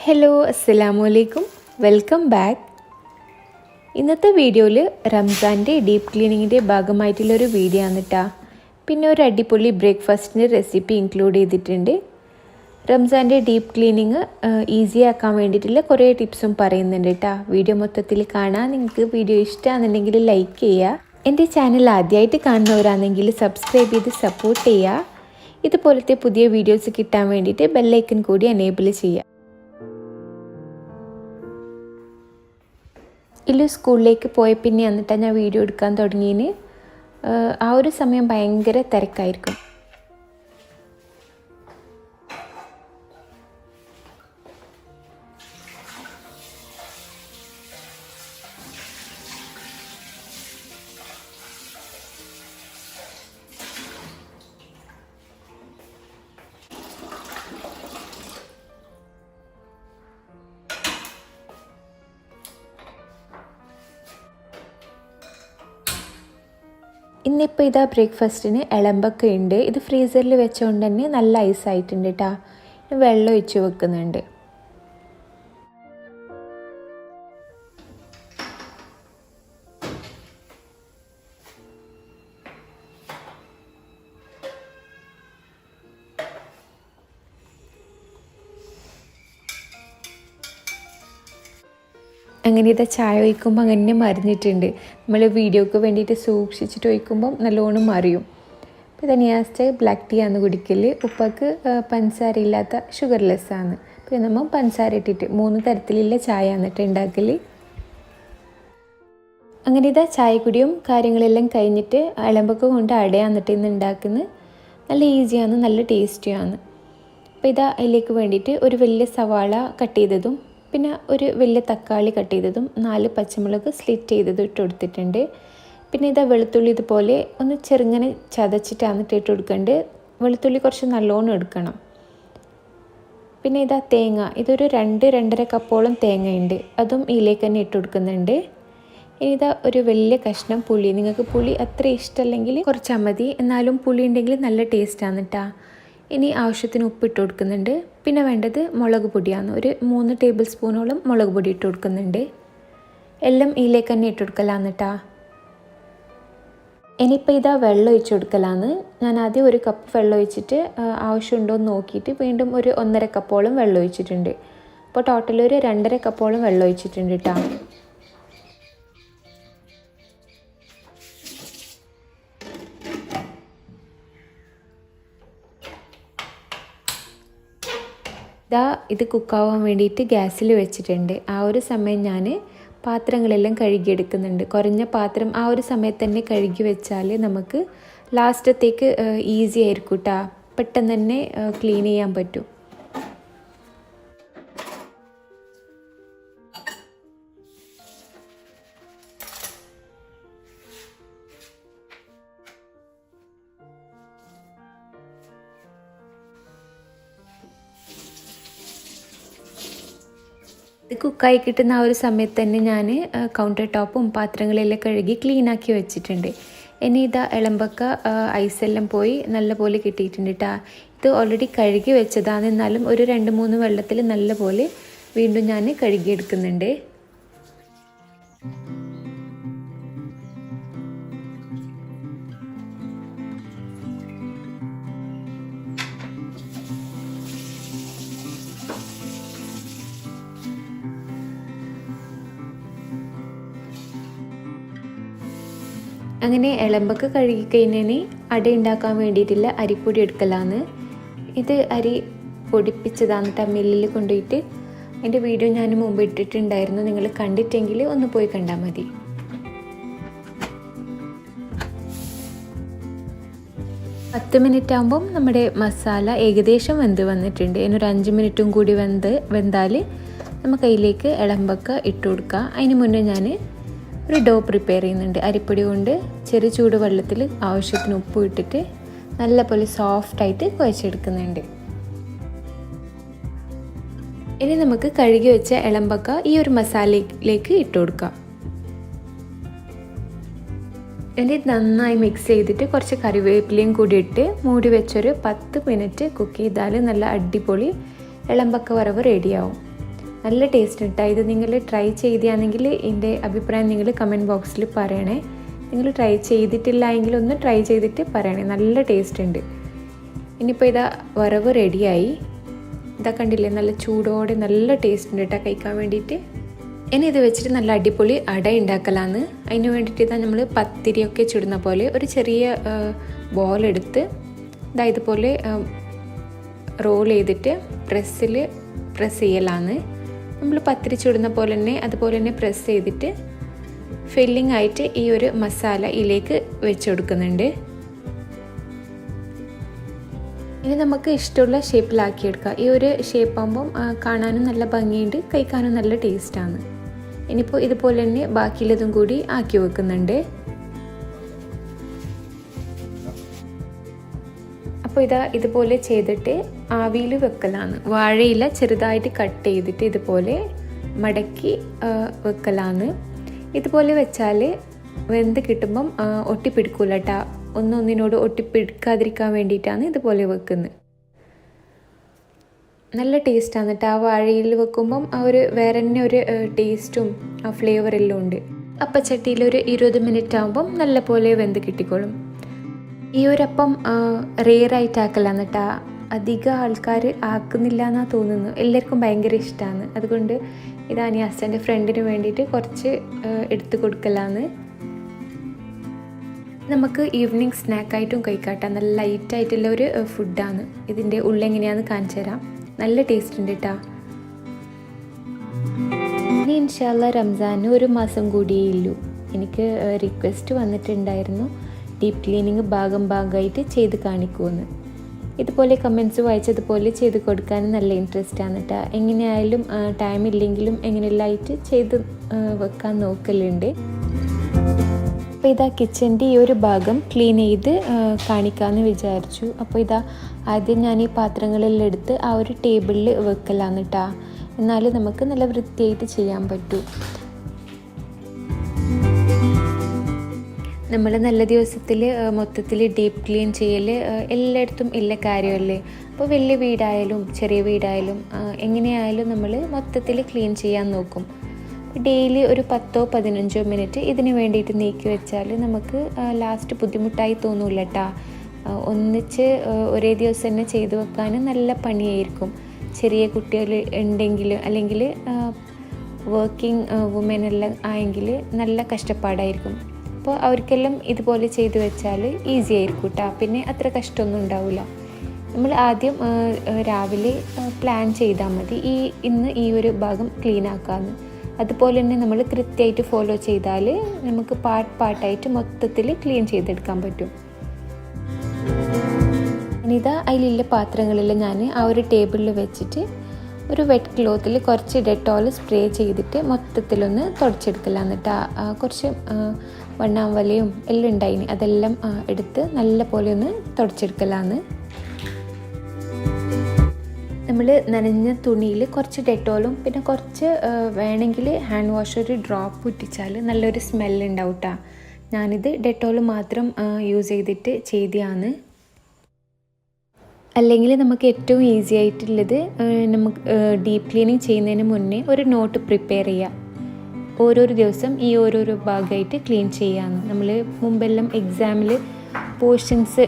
Hello അസ്സലാമലൈക്കും, welcome back. ഇന്നത്തെ വീഡിയോയിൽ റംസാൻ്റെ ഡീപ്പ് ക്ലീനിങ്ങിൻ്റെ ഭാഗമായിട്ടുള്ളൊരു വീഡിയോ ആണ് കേട്ടോ. പിന്നെ ഒരു അടിപൊളി ബ്രേക്ക്ഫാസ്റ്റിൻ്റെ റെസിപ്പി ഇൻക്ലൂഡ് ചെയ്തിട്ടുണ്ട്. റംസാൻ്റെ ഡീപ്പ് ക്ലീനിങ് ഈസി ആക്കാൻ വേണ്ടിയിട്ടുള്ള കുറേ ടിപ്സും പറയുന്നുണ്ട് കേട്ടോ. വീഡിയോ മൊത്തത്തിൽ കാണാൻ നിങ്ങൾക്ക് വീഡിയോ ഇഷ്ടമാണെന്നുണ്ടെങ്കിൽ ലൈക്ക് ചെയ്യുക. എൻ്റെ ചാനൽ ആദ്യമായിട്ട് കാണുന്നവരാണെങ്കിൽ സബ്സ്ക്രൈബ് ചെയ്ത് സപ്പോർട്ട് ചെയ്യുക. ഇതുപോലത്തെ പുതിയ വീഡിയോസ് കിട്ടാൻ വേണ്ടിയിട്ട് ബെല്ലൈക്കൺ കൂടി എനേബിൾ ചെയ്യുക. ഇല്ലു സ്കൂളിലേക്ക് പോയ പിന്നെ എന്നിട്ടാണ് ഞാൻ വീഡിയോ എടുക്കാൻ തുടങ്ങിയതിന്. ആ ഒരു സമയം ഭയങ്കര തിരക്കായിരിക്കും. ഇന്നിപ്പോൾ ഇതാ ബ്രേക്ക്ഫാസ്റ്റിന് ഇളമ്പൊക്കെ ഉണ്ട്. ഇത് ഫ്രീസറിൽ വെച്ചുകൊണ്ട് തന്നെ നല്ല ഐസായിട്ടുണ്ട് കേട്ടോ. വെള്ളം ഒഴിച്ച് വെക്കുന്നുണ്ട്. അങ്ങനെ ഇതാ ചായ ഒഴിക്കുമ്പോൾ അങ്ങനെ മറിഞ്ഞിട്ടുണ്ട്. നമ്മൾ വീഡിയോക്ക് വേണ്ടിയിട്ട് സൂക്ഷിച്ചിട്ട് ഒഴിക്കുമ്പം നല്ലോണം മറിയും. അപ്പോൾ ഇതാ നിയാസ്റ്റ് ബ്ലാക്ക് ടീ ആണ് കുടിക്കൽ. ഉപ്പക്ക് പഞ്ചസാര ഇല്ലാത്ത ഷുഗർലെസ് ആണ്. പിന്നെ നമ്മൾ പഞ്ചസാര ഇട്ടിട്ട് 3 തരത്തിലുള്ള ചായ എന്നിട്ട് ഉണ്ടാക്കൽ. അങ്ങനെ ഇതാ ചായക്കുടിയും കാര്യങ്ങളെല്ലാം കഴിഞ്ഞിട്ട് ഇളമ്പൊക്കെ കൊണ്ട് അടയാന്നിട്ട് ഇന്ന് ഉണ്ടാക്കുന്നത്. നല്ല ഈസിയാണ്, നല്ല ടേസ്റ്റിയാണ്. അപ്പോൾ ഇതാ അതിലേക്ക് വേണ്ടിയിട്ട് ഒരു വലിയ സവാള കട്ട് ചെയ്തതും പിന്നെ ഒരു വലിയ തക്കാളി കട്ട് ചെയ്തതും 4 പച്ചമുളക് സ്ലിറ്റ് ചെയ്തതും ഇട്ട് കൊടുത്തിട്ടുണ്ട്. പിന്നെ ഇതാ വെളുത്തുള്ളി ഇതുപോലെ ഒന്ന് ചെറുങ്ങനെ ചതച്ചിട്ടാണ് ഇട്ട് കൊടുക്കേണ്ടത്. വെളുത്തുള്ളി കുറച്ച് നല്ലോണം എടുക്കണം. പിന്നെ ഇതാ തേങ്ങ, ഇതൊരു 2-2.5 കപ്പോളം തേങ്ങയുണ്ട്, അതും ഇതിലേക്ക് തന്നെ ഇട്ട് കൊടുക്കുന്നുണ്ട്. ഇനി ഇതാ ഒരു വലിയ കഷ്ണം പുളി. നിങ്ങൾക്ക് പുളി അത്ര ഇഷ്ടമല്ലെങ്കിൽ കുറച്ചാൽ മതി, എന്നാലും പുളി ഉണ്ടെങ്കിൽ നല്ല ടേസ്റ്റാണ് കേട്ടോ. ഇനി ആവശ്യത്തിന് ഉപ്പിട്ട് കൊടുക്കുന്നുണ്ട്. പിന്നെ വേണ്ടത് മുളക് പൊടിയാണ്. ഒരു 3 ടേബിൾ സ്പൂണോളം മുളക് പൊടി ഇട്ട് കൊടുക്കുന്നുണ്ട്. എല്ലാം ഇതിലേക്ക് തന്നെ ഇട്ട് കൊടുക്കലാന്ന് കേട്ടോ. ഇനിയിപ്പോൾ ഇതാ വെള്ളം ഒഴിച്ച് കൊടുക്കലാന്ന്. ഞാൻ ആദ്യം 1 കപ്പ് വെള്ളം ഒഴിച്ചിട്ട് ആവശ്യമുണ്ടോ എന്ന് നോക്കിയിട്ട് വീണ്ടും ഒരു 1.5 കപ്പോളം വെള്ളം ഒഴിച്ചിട്ടുണ്ട്. അപ്പോൾ ടോട്ടൽ ഒരു 2.5 കപ്പോളം വെള്ളം ഒഴിച്ചിട്ടുണ്ട് കേട്ടോ. ഇത് കുക്കാവാൻ വേണ്ടിയിട്ട് ഗ്യാസിൽ വെച്ചിട്ടുണ്ട്. ആ ഒരു സമയം ഞാൻ പാത്രങ്ങളെല്ലാം കഴുകിയെടുക്കുന്നുണ്ട്. കുറഞ്ഞ പാത്രം ആ ഒരു സമയത്ത് തന്നെ കഴുകി വെച്ചാൽ നമുക്ക് ലാസ്റ്റത്തേക്ക് ഈസി ആയിരിക്കും കേട്ടോ. പെട്ടെന്ന് തന്നെ ക്ലീൻ ചെയ്യാൻ പറ്റും. ഇത് കുക്കായി കിട്ടുന്ന ആ ഒരു സമയത്ത് തന്നെ ഞാൻ കൗണ്ടർ ടോപ്പും പാത്രങ്ങളെല്ലാം കഴുകി ക്ലീനാക്കി വെച്ചിട്ടുണ്ട്. ഇനി ഇതാ ഇളമ്പക്ക ഐസെല്ലാം പോയി നല്ലപോലെ കിട്ടിയിട്ടുണ്ട് കേട്ടോ. ഇത് ഓൾറെഡി കഴുകി വെച്ചതാണ്, എന്നാലും ഒരു 2-3 വെള്ളത്തിൽ നല്ലപോലെ വീണ്ടും ഞാൻ കഴുകിയെടുക്കുന്നുണ്ട്. അങ്ങനെ ഇളമ്പൊക്കെ കഴുകി കഴിഞ്ഞതിന് അട ഉണ്ടാക്കാൻ വേണ്ടിയിട്ടുള്ള അരിപ്പൊടി എടുക്കലാന്ന്. ഇത് അരി പൊടിപ്പിച്ചതാണ് കേട്ടോ, മില്ലിൽ കൊണ്ടുപോയിട്ട്. അതിൻ്റെ വീഡിയോ ഞാൻ മുമ്പ് ഇട്ടിട്ടുണ്ടായിരുന്നു. നിങ്ങൾ കണ്ടിട്ടെങ്കിൽ ഒന്ന് പോയി കണ്ടാൽ മതി. പത്ത് മിനിറ്റ് ആകുമ്പം നമ്മുടെ മസാല ഏകദേശം വെന്ത് വന്നിട്ടുണ്ട്. ഇതിനൊരു 5 മിനിറ്റും കൂടി വെന്താൽ നമുക്ക് അതിലേക്ക് ഇളമ്പൊക്കെ ഇട്ട് കൊടുക്കാം. അതിന് മുന്നേ ഞാൻ ഒരു ഡോ പ്രിപ്പയർ ചെയ്യുന്നുണ്ട്. അരിപ്പൊടി കൊണ്ട് ചെറു ചൂട് വെള്ളത്തിൽ ആവശ്യത്തിന് ഉപ്പ് ഇട്ടിട്ട് നല്ലപോലെ സോഫ്റ്റായിട്ട് കുഴച്ചെടുക്കുന്നുണ്ട്. ഇനി നമുക്ക് കഴുകി വെച്ച ഇളമ്പക്ക ഈ ഒരു മസാലയിലേക്ക് ഇട്ട് കൊടുക്കാം. ഇനി നന്നായി മിക്സ് ചെയ്തിട്ട് കുറച്ച് കറിവേപ്പിലയും കൂടി ഇട്ട് മൂടി വെച്ചൊരു 10 മിനിറ്റ് കുക്ക് ചെയ്താൽ നല്ല അടിപൊളി ഇളമ്പക്ക വറവ് റെഡിയാവും. നല്ല ടേസ്റ്റ് കേട്ടോ. ഇത് നിങ്ങൾ ട്രൈ ചെയ്തിയാണെങ്കിൽ ഇതിൻ്റെ അഭിപ്രായം നിങ്ങൾ കമൻറ്റ് ബോക്സിൽ പറയണേ. നിങ്ങൾ ട്രൈ ചെയ്തിട്ടില്ല എങ്കിൽ ഒന്ന് ട്രൈ ചെയ്തിട്ട് പറയണേ. നല്ല ടേസ്റ്റ് ഉണ്ട്. ഇനിയിപ്പോൾ ഇതാ വറവ് റെഡിയായി. ഇതാ കണ്ടില്ലേ, നല്ല ചൂടോടെ നല്ല ടേസ്റ്റ് ഉണ്ട് കേട്ടോ കഴിക്കാൻ വേണ്ടിയിട്ട്. ഇനി ഇത് വെച്ചിട്ട് നല്ല അടിപൊളി അട ഉണ്ടാക്കലാന്ന്. അതിന് വേണ്ടിയിട്ട് ഇതാ നമ്മൾ പത്തിരിയൊക്കെ ചുടുന്ന പോലെ ഒരു ചെറിയ ബോളെടുത്ത് ഇതാ ഇതുപോലെ റോൾ ചെയ്തിട്ട് പ്രസ് ചെയ്യലാന്ന്. നമ്മൾ പത്തിരി ചുടുന്ന പോലെ തന്നെ അതുപോലെ തന്നെ പ്രസ് ചെയ്തിട്ട് ഫില്ലിംഗ് ആയിട്ട് ഈ ഒരു മസാല ഇതിലേക്ക് വെച്ച് കൊടുക്കുന്നുണ്ട്. ഇനി നമുക്ക് ഇഷ്ടമുള്ള ഷേപ്പിലാക്കിയെടുക്കാം. ഈ ഒരു ഷേപ്പാകുമ്പം കാണാനും നല്ല ഭംഗിയുണ്ട്, കഴിക്കാനും നല്ല ടേസ്റ്റാണ്. ഇനിയിപ്പോൾ ഇതുപോലെ തന്നെ ബാക്കിയുള്ളതും കൂടി ആക്കി വെക്കുന്നുണ്ട്. അപ്പോൾ ഇതുപോലെ ചെയ്തിട്ട് ആവിയിൽ വെക്കലാണ്. വാഴയില ചെറുതായിട്ട് കട്ട് ചെയ്തിട്ട് ഇതുപോലെ മടക്കി വെക്കലാണ്. ഇതുപോലെ വെച്ചാൽ വെന്ത് കിട്ടുമ്പം ഒട്ടിപ്പിടിക്കൂല കേട്ടോ. ഒന്നൊന്നിനോട് ഒട്ടിപ്പിടിക്കാതിരിക്കാൻ വേണ്ടിയിട്ടാണ് ഇതുപോലെ വെക്കുന്നത്. നല്ല ടേസ്റ്റാണ് കേട്ടോ. ആ വാഴയിൽ വെക്കുമ്പം ആ ഒരു വേറെ തന്നെ ഒരു ടേസ്റ്റും ആ ഫ്ലേവറെല്ലാം ഉണ്ട്. അപ്പച്ചട്ടിയിൽ ഒരു 20 മിനിറ്റ് ആകുമ്പം നല്ല പോലെ വെന്ത് കിട്ടിക്കോളും. ഈ ഒരു അപ്പം റെയറായിട്ട് ആക്കലാണ് കേട്ടോ. അധികം ആൾക്കാർ ആക്കുന്നില്ല എന്നാണ് തോന്നുന്നു. എല്ലാവർക്കും ഭയങ്കര ഇഷ്ടമാണ്. അതുകൊണ്ട് ഇതാണ് അച്ഛൻ്റെ ഫ്രണ്ടിന് വേണ്ടിയിട്ട് കുറച്ച് എടുത്തു കൊടുക്കലാന്ന്. നമുക്ക് ഈവനിങ് സ്നാക്കായിട്ടും കഴിക്കാട്ടോ. നല്ല ലൈറ്റായിട്ടുള്ള ഒരു ഫുഡാണ്. ഇതിൻ്റെ ഉള്ളെങ്ങനെയാണെന്ന് കാണിച്ചു തരാം. നല്ല ടേസ്റ്റ് ഉണ്ട് കേട്ടോ. ഇനി ഇൻഷാല്ലാ റംസാന് 1 മാസം കൂടിയേ ഉള്ളൂ. എനിക്ക് റിക്വസ്റ്റ് വന്നിട്ടുണ്ടായിരുന്നു ഡീപ്പ് ക്ലീനിങ് ഭാഗമായിട്ട് ചെയ്ത് കാണിക്കുമെന്ന്. ഇതുപോലെ കമൻസ് വായിച്ചതുപോലെ ചെയ്ത് കൊടുക്കാൻ നല്ല ഇൻട്രസ്റ്റാണ് കേട്ടോ. എങ്ങനെയായാലും ടൈം ഇല്ലെങ്കിലും എങ്ങനെയെല്ലാമായിട്ട് ചെയ്ത് വെക്കാൻ നോക്കലുണ്ട്. അപ്പോൾ ഇതാ കിച്ചൻ്റെ ഈ ഒരു ഭാഗം ക്ലീൻ ചെയ്ത് കാണിക്കാമെന്ന് വിചാരിച്ചു. അപ്പോൾ ആദ്യം ഞാൻ ഈ പാത്രങ്ങളെല്ലാം എടുത്ത് ആ ഒരു ടേബിളിൽ വെക്കലാന്ന് കേട്ടോ. എന്നാലും നമുക്ക് നല്ല വൃത്തിയായിട്ട് ചെയ്യാൻ പറ്റൂ. നമ്മൾ നല്ല ദിവസത്തിൽ മൊത്തത്തിൽ ഡീപ്പ് ക്ലീൻ ചെയ്യൽ എല്ലായിടത്തും ഇല്ല കാര്യമല്ലേ. അപ്പോൾ വലിയ വീടായാലും ചെറിയ വീടായാലും എങ്ങനെയായാലും നമ്മൾ മൊത്തത്തിൽ ക്ലീൻ ചെയ്യാൻ നോക്കും. ഡെയിലി ഒരു 10-15 മിനിറ്റ് ഇതിന് വേണ്ടിയിട്ട് നീക്കി വെച്ചാൽ നമുക്ക് ലാസ്റ്റ് ബുദ്ധിമുട്ടായി തോന്നില്ല കേട്ടോ. ഒന്നിച്ച് ഒരേ ദിവസം തന്നെ ചെയ്തു വെക്കാൻ നല്ല പണിയായിരിക്കും. ചെറിയ കുട്ടികൾ ഉണ്ടെങ്കിൽ അല്ലെങ്കിൽ വർക്കിംഗ് വുമൻ എല്ലാം ആയെങ്കിൽ നല്ല കഷ്ടപ്പാടായിരിക്കും. അപ്പോൾ അവർക്കെല്ലാം ഇതുപോലെ ചെയ്തു വെച്ചാൽ ഈസി ആയിരിക്കും കേട്ടോ. പിന്നെ അത്ര കഷ്ടമൊന്നും ഉണ്ടാവില്ല. നമ്മൾ ആദ്യം രാവിലെ പ്ലാൻ ചെയ്താൽ മതി ഇന്ന് ഈ ഒരു ഭാഗം ക്ലീൻ ആക്കാമെന്ന്. അതുപോലെ തന്നെ നമ്മൾ കൃത്യമായിട്ട് ഫോളോ ചെയ്താൽ നമുക്ക് പാർട്ടായിട്ട് മൊത്തത്തിൽ ക്ലീൻ ചെയ്തെടുക്കാൻ പറ്റും. ഇനിതാ അതിലുള്ള പാത്രങ്ങളെല്ലാം ഞാൻ ആ ഒരു ടേബിളിൽ വെച്ചിട്ട് ഒരു വെറ്റ് ക്ലോത്തിൽ കുറച്ച് ഡെറ്റോൾ സ്പ്രേ ചെയ്തിട്ട് മൊത്തത്തിലൊന്ന് തുടച്ചെടുക്കലാന്ന് കേട്ടോ. കുറച്ച് വണ്ണാവലയും എല്ലാം ഉണ്ടായിന്, അതെല്ലാം എടുത്ത് നല്ല പോലെ ഒന്ന് തുടച്ചെടുക്കലാന്ന്. നമ്മൾ നനഞ്ഞ തുണിയിൽ കുറച്ച് ഡെറ്റോളും പിന്നെ കുറച്ച് വേണമെങ്കിൽ ഹാൻഡ് വാഷ് ഒരു ഡ്രോപ്പ് ഇട്ടിച്ചാൽ നല്ലൊരു സ്മെല്ലുണ്ടാവും കേട്ടോ. ഞാനിത് ഡെറ്റോൾ മാത്രം യൂസ് ചെയ്തിട്ട് ചെയ്തതാണ്. അല്ലെങ്കിൽ നമുക്ക് ഏറ്റവും ഈസി ആയിട്ടുള്ളത് നമുക്ക് ഡീപ്പ് ക്ലീനിങ് ചെയ്യുന്നതിന് മുന്നേ ഒരു നോട്ട് പ്രിപ്പയർ ചെയ്യുക. ഓരോരോ ദിവസം ഈ ഓരോരോ ഭാഗമായിട്ട് ക്ലീൻ ചെയ്യാമെന്ന്. നമ്മൾ മുമ്പെല്ലാം എക്സാമിൽ പോർഷൻസ്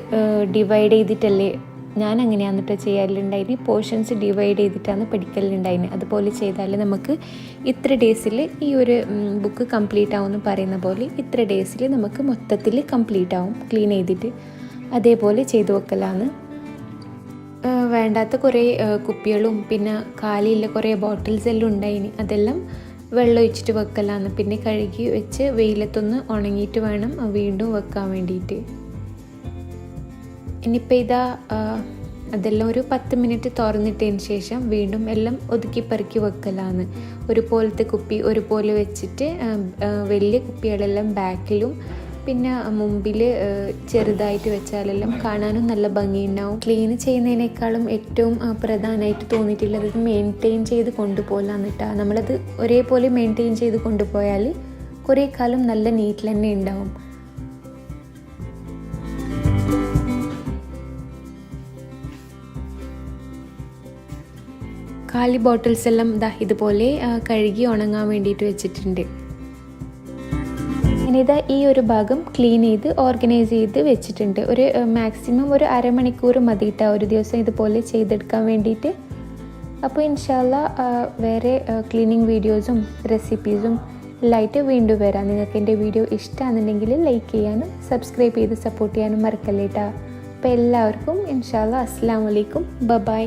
ഡിവൈഡ് ചെയ്തിട്ടല്ലേ, ഞാൻ അങ്ങനെയാണ് കേട്ടോ ചെയ്യാറുണ്ടായിന്. പോർഷൻസ് ഡിവൈഡ് ചെയ്തിട്ടാണ് പഠിക്കലുണ്ടായിന്. അതുപോലെ ചെയ്താൽ നമുക്ക് ഇത്ര ഡേയ്സിൽ ഈ ഒരു ബുക്ക് കംപ്ലീറ്റ് ആവുമെന്ന് പറയുന്ന പോലെ ഇത്ര ഡേയ്സിൽ നമുക്ക് മൊത്തത്തിൽ കംപ്ലീറ്റ് ആവും ക്ലീൻ ചെയ്തിട്ട്. അതേപോലെ ചെയ്തു വെക്കലാണ്. വേണ്ടാത്ത കുറേ കുപ്പികളും പിന്നെ കാലിയുള്ള കുറേ ബോട്ടിൽസ് എല്ലാം ഉണ്ടായിന്. അതെല്ലാം വെള്ളം ഒഴിച്ചിട്ട് വെക്കലാണ്. പിന്നെ കഴുകി വെച്ച് വെയിലത്തൊന്ന് ഉണങ്ങിയിട്ട് വേണം വീണ്ടും വെക്കാൻ വേണ്ടിയിട്ട്. ഇനിയിപ്പോൾ അതെല്ലാം ഒരു 10 മിനിറ്റ് തുറന്നിട്ടതിന് ശേഷം വീണ്ടും എല്ലാം ഒതുക്കി പെറുക്കി വെക്കലാണ്. ഒരുപോലത്തെ കുപ്പി ഒരുപോലെ വെച്ചിട്ട് വലിയ കുപ്പികളെല്ലാം ബാക്കിലും പിന്നെ മുമ്പിൽ ചെറുതായിട്ട് വെച്ചാലെല്ലാം കാണാനും നല്ല ഭംഗിയുണ്ടാവും. ക്ലീൻ ചെയ്യുന്നതിനേക്കാളും ഏറ്റവും പ്രധാനമായിട്ട് തോന്നിയിട്ടുള്ളത് മെയിൻറ്റെയിൻ ചെയ്ത് കൊണ്ടുപോകലാന്ന് കേട്ടോ. നമ്മളത് ഒരേപോലെ മെയിൻറ്റെയിൻ ചെയ്ത് കൊണ്ടുപോയാൽ കുറേ കാലം നല്ല നീറ്റിൽ തന്നെ ഉണ്ടാവും. കാലി ബോട്ടിൽസ് എല്ലാം ഇതുപോലെ കഴുകി ഉണങ്ങാൻ വേണ്ടിയിട്ട് വെച്ചിട്ടുണ്ട്. ഞാനിതാ ഈ ഒരു ഭാഗം ക്ലീൻ ചെയ്ത് ഓർഗനൈസ് ചെയ്ത് വെച്ചിട്ടുണ്ട്. ഒരു മാക്സിമം ഒരു അരമണിക്കൂർ മതിയിട്ട ഒരു ദിവസം ഇതുപോലെ ചെയ്തെടുക്കാൻ വേണ്ടിയിട്ട്. അപ്പോൾ ഇൻഷാല്ലാ വേറെ ക്ലീനിങ് വീഡിയോസും റെസിപ്പീസും എല്ലായിട്ട് വീണ്ടും വരാം. നിങ്ങൾക്ക് എൻ്റെ വീഡിയോ ഇഷ്ടമാണെന്നുണ്ടെങ്കിൽ ലൈക്ക് ചെയ്യാനും സബ്സ്ക്രൈബ് ചെയ്ത് സപ്പോർട്ട് ചെയ്യാനും മറക്കല്ലേട്ടാ. അപ്പോൾ എല്ലാവർക്കും ഇൻഷാല്ലാ അസ്സലാമു അലൈക്കും, ബൈ.